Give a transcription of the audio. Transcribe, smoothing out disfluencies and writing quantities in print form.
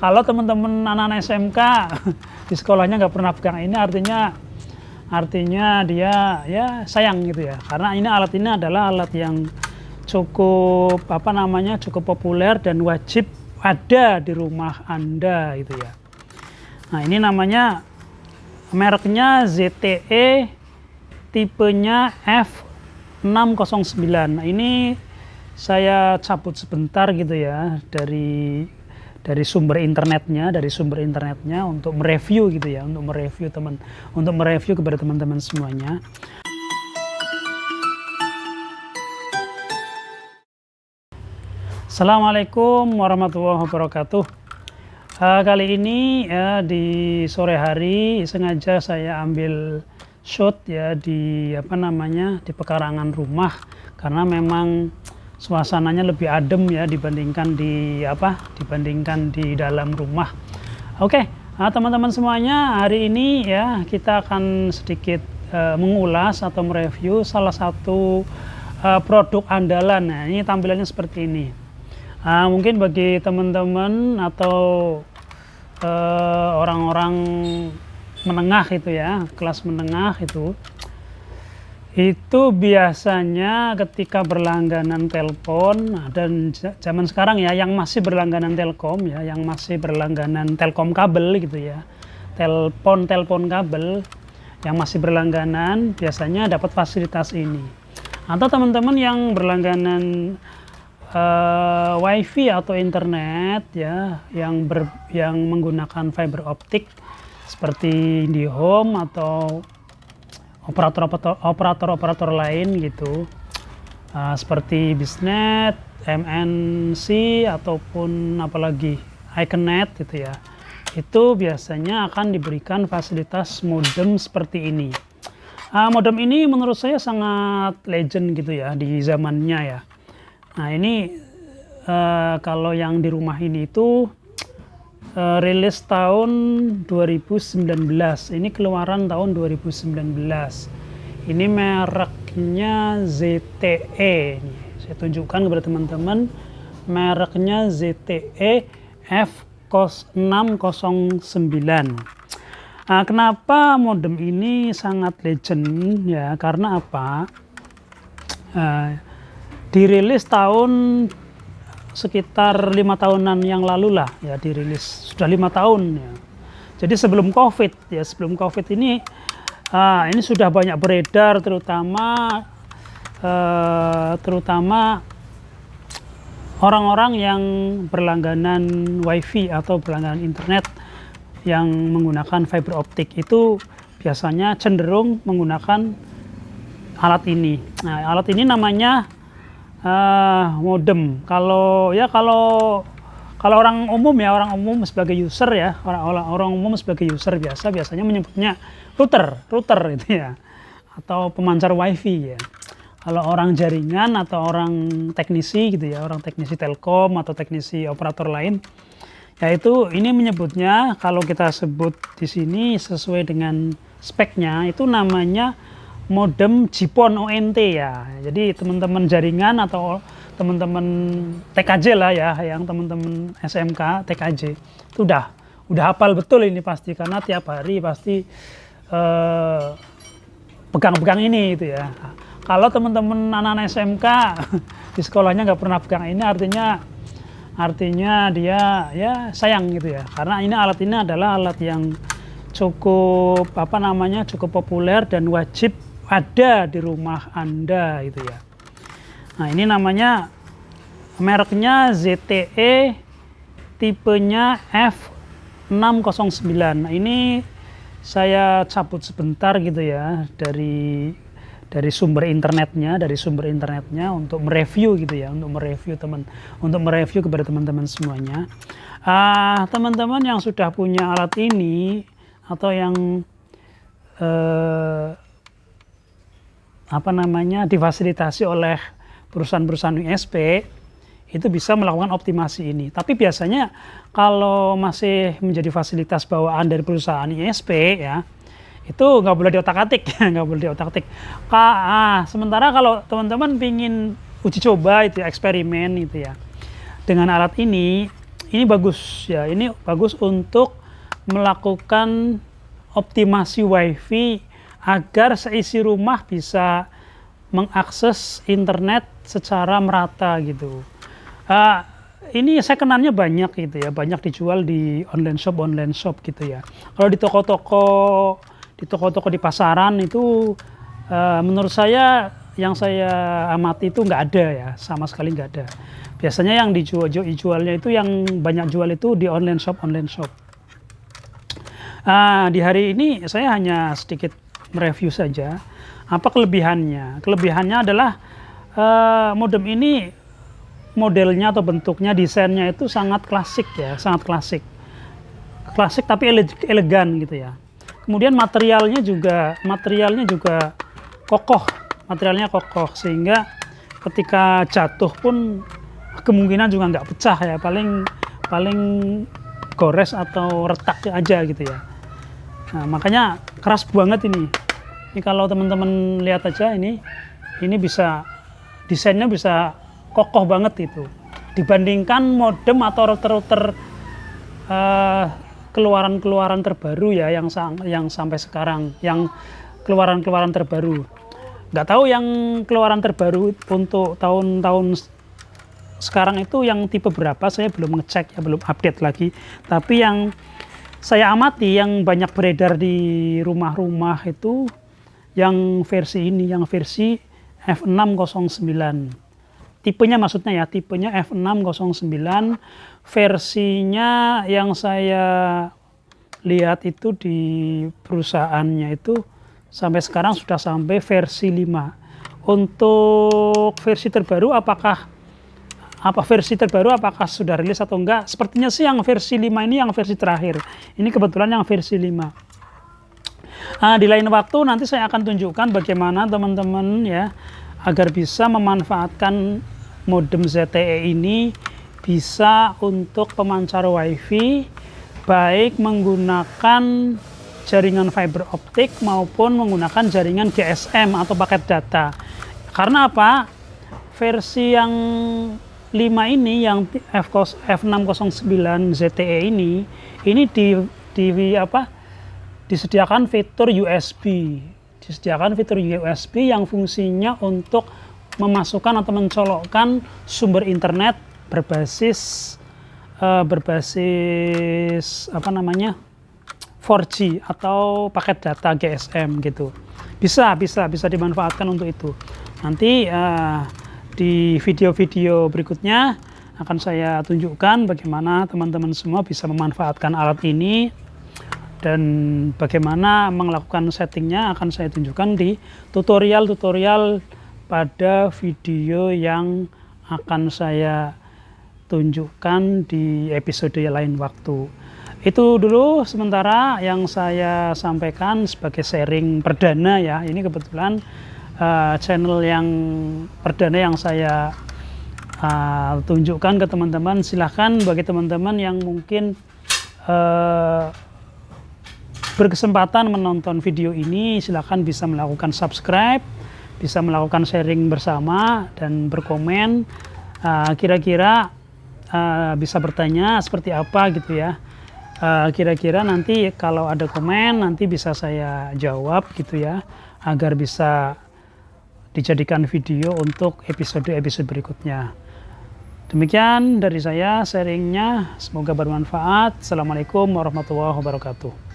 Kalau teman-teman anak-anak SMK di sekolahnya nggak pernah pegang ini, artinya dia ya sayang gitu ya, karena ini alat ini adalah alat yang cukup cukup populer dan wajib ada di rumah Anda gitu ya. Nah, ini namanya mereknya ZTE, tipenya F609. Nah, ini saya cabut sebentar gitu ya dari sumber internetnya, untuk mereview gitu ya, untuk mereview kepada teman-teman semuanya. Assalamualaikum warahmatullahi wabarakatuh. Kali ini ya, di sore hari sengaja saya ambil shoot ya di di pekarangan rumah, karena memang suasananya lebih adem ya dibandingkan di dalam rumah. Oke, teman-teman semuanya, hari ini ya kita akan sedikit mengulas atau mereview salah satu produk andalan. Nah, ini tampilannya seperti ini. Mungkin bagi teman-teman atau orang-orang menengah itu ya, kelas menengah itu biasanya ketika berlangganan telepon, dan zaman sekarang ya yang masih berlangganan telkom ya, yang masih berlangganan telkom kabel gitu ya, telepon kabel yang masih berlangganan biasanya dapat fasilitas ini. Atau teman-teman yang berlangganan wifi atau internet ya, yang menggunakan fiber optik seperti IndiHome atau operator lain gitu, seperti Bisnet, MNC ataupun apalagi Iconet gitu ya, itu biasanya akan diberikan fasilitas modem seperti ini. Modem ini menurut saya sangat legend gitu ya di zamannya ya. Nah, ini kalau yang di rumah ini itu rilis tahun 2019, ini keluaran tahun 2019. Ini mereknya ZTE. Saya tunjukkan kepada teman-teman, mereknya ZTE F609. Kenapa modem ini sangat legend ya? Karena apa? Dirilis tahun sekitar 5 tahunan yang lalu lah ya, dirilis sudah 5 tahun ya. Jadi sebelum COVID ini sudah banyak beredar, terutama orang-orang yang berlangganan wifi atau berlangganan internet yang menggunakan fiber optik itu biasanya cenderung menggunakan alat ini. Nah, alat ini namanya modem. Kalau orang umum sebagai user ya, orang umum sebagai user biasanya menyebutnya router itu ya, atau pemancar wifi ya. Kalau orang jaringan atau orang teknisi gitu ya, orang teknisi telkom atau teknisi operator lain, yaitu ini menyebutnya, kalau kita sebut di sini sesuai dengan speknya, itu namanya modem GPON ONT ya. Jadi teman-teman jaringan atau teman-teman TKJ lah ya, yang teman-teman SMK TKJ itu udah hafal betul ini pasti, karena tiap hari pasti pegang-pegang ini itu ya. Kalau teman-teman anak-anak SMK di sekolahnya nggak pernah pegang ini, artinya dia ya sayang gitu ya, karena alat ini adalah alat yang cukup cukup populer dan wajib ada di rumah Anda gitu ya. Nah, ini namanya mereknya ZTE, tipenya F609. Nah, ini saya cabut sebentar gitu ya dari sumber internetnya, untuk mereview gitu ya, untuk mereview kepada teman-teman semuanya. Teman-teman yang sudah punya alat ini atau yang difasilitasi oleh perusahaan-perusahaan USP, itu bisa melakukan optimasi ini. Tapi biasanya kalau masih menjadi fasilitas bawaan dari perusahaan ISP ya, itu nggak boleh diotak-atik, sementara kalau teman-teman pingin uji coba itu eksperimen itu ya dengan alat ini, ini bagus ya, ini bagus untuk melakukan optimasi wifi agar seisi rumah bisa mengakses internet secara merata gitu. Ini secondannya banyak gitu ya, banyak dijual di online shop gitu ya. Kalau di toko-toko di pasaran itu menurut saya yang saya amati itu nggak ada ya, sama sekali nggak ada. Biasanya yang dijualnya itu, yang banyak jual itu di online shop. Di hari ini saya hanya sedikit mereview saja. Apa kelebihannya? Kelebihannya adalah modem ini modelnya atau bentuknya, desainnya itu sangat klasik ya, sangat klasik tapi elegan gitu ya. Kemudian materialnya juga kokoh, sehingga ketika jatuh pun kemungkinan juga nggak pecah ya, paling gores atau retak aja gitu ya. Nah, makanya keras banget ini kalau teman-teman lihat aja, ini bisa, desainnya bisa kokoh banget itu, dibandingkan modem atau router keluaran terbaru ya, yang sampai sekarang, yang keluaran terbaru. Nggak tahu yang keluaran terbaru untuk tahun-tahun sekarang itu yang tipe berapa, saya belum ngecek ya, belum update lagi. Tapi yang saya amati, yang banyak beredar di rumah-rumah itu yang versi ini, yang versi F609. Tipenya maksudnya ya, tipenya F609, versinya yang saya lihat itu di perusahaannya itu sampai sekarang sudah sampai versi 5. Untuk versi terbaru apakah sudah rilis atau enggak? Sepertinya sih yang versi 5 ini yang versi terakhir. Ini kebetulan yang versi 5. Di lain waktu nanti saya akan tunjukkan bagaimana teman-teman ya, agar bisa memanfaatkan modem ZTE ini bisa untuk pemancar wifi, baik menggunakan jaringan fiber optik maupun menggunakan jaringan GSM atau paket data. Karena apa? Versi yang 5 ini, yang F609 ZTE ini disediakan fitur USB. Yang fungsinya untuk memasukkan atau mencolokkan sumber internet berbasis 4G atau paket data GSM gitu. Bisa dimanfaatkan untuk itu. Nanti di video-video berikutnya akan saya tunjukkan bagaimana teman-teman semua bisa memanfaatkan alat ini, dan bagaimana melakukan settingnya akan saya tunjukkan di tutorial pada video yang akan saya tunjukkan di episode lain waktu. Itu dulu sementara yang saya sampaikan sebagai sharing perdana ya. Ini kebetulan channel yang perdana yang saya tunjukkan ke teman-teman. Silahkan bagi teman-teman yang mungkin berkesempatan menonton video ini, silahkan bisa melakukan subscribe, bisa melakukan sharing bersama dan berkomen, kira-kira bisa bertanya seperti apa gitu ya. Kira-kira nanti kalau ada komen nanti bisa saya jawab gitu ya, agar bisa dijadikan video untuk episode berikutnya. Demikian dari saya sharingnya, semoga bermanfaat. Assalamualaikum warahmatullahi wabarakatuh.